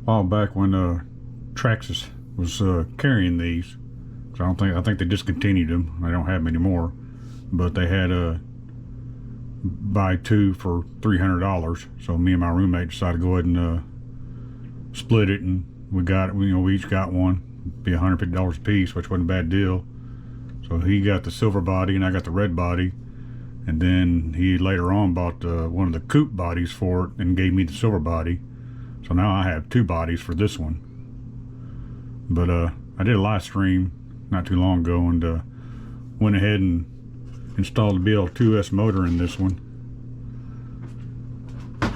while back when Traxxas was carrying these. So I think they discontinued them. I don't have them anymore. But they had a buy two for $300. So me and my roommate decided to go ahead and split it, and we each got one. It'd be $150 a piece, which wasn't a bad deal. So he got the silver body and I got the red body. And then he later on bought one of the coupe bodies for it and gave me the silver body. So now I have two bodies for this one. But I did a live stream not too long ago and went ahead and installed the BL-2S motor in this one.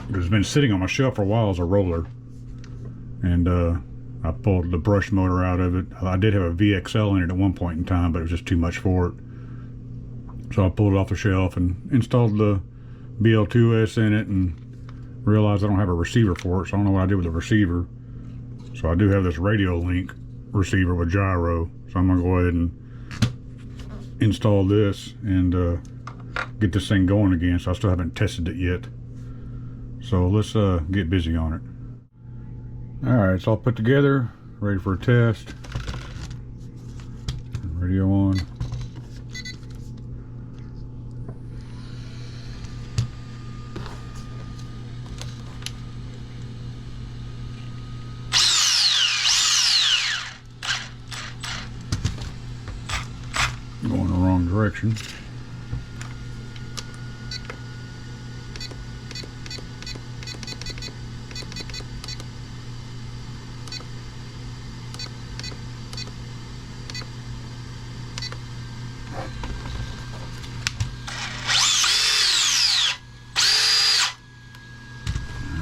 It's been sitting on my shelf for a while as a roller. And I pulled the brush motor out of it. I did have a VXL in it at one point in time, but it was just too much for it. So I pulled it off the shelf and installed the BL-2S in it and realized I don't have a receiver for it, so I don't know what I did with the receiver. So I do have this radio link receiver with gyro, so I'm gonna go ahead and install this and get this thing going again. So I still haven't tested it yet. So let's get busy on it. Alright, it's all put together, ready for a test. Radio on. Going the wrong direction.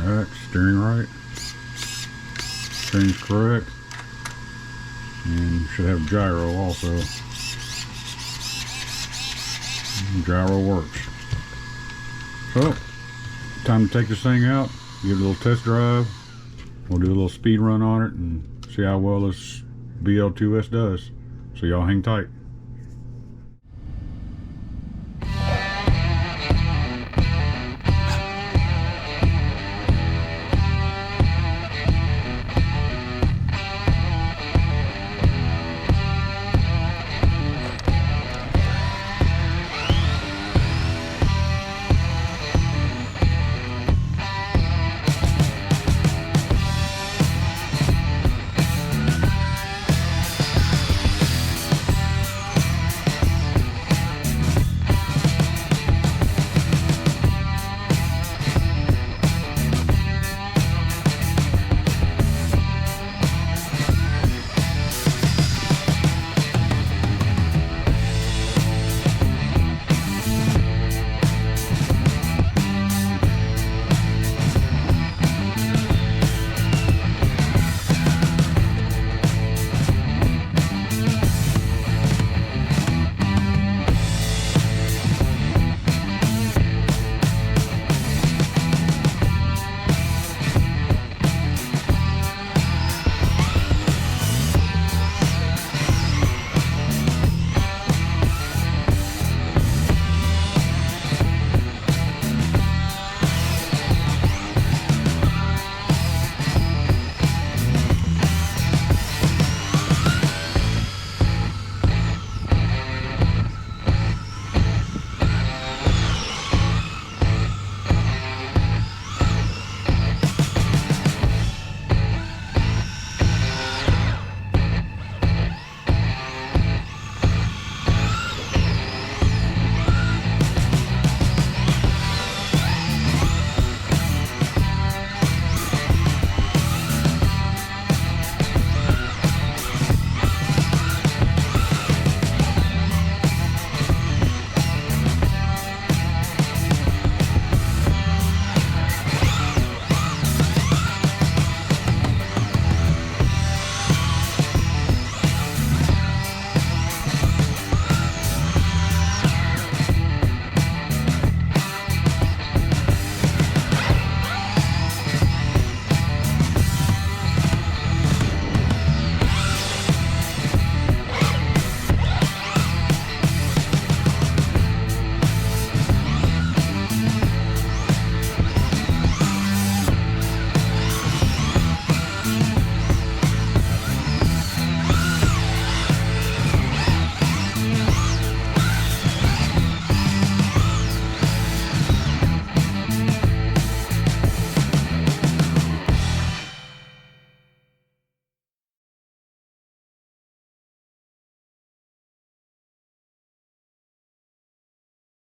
Alright, steering right. Steering's correct. And should have gyro also. Gyro works. So, time to take this thing out, give it a little test drive. We'll do a little speed run on it and see how well this BL-2S does. So y'all hang tight.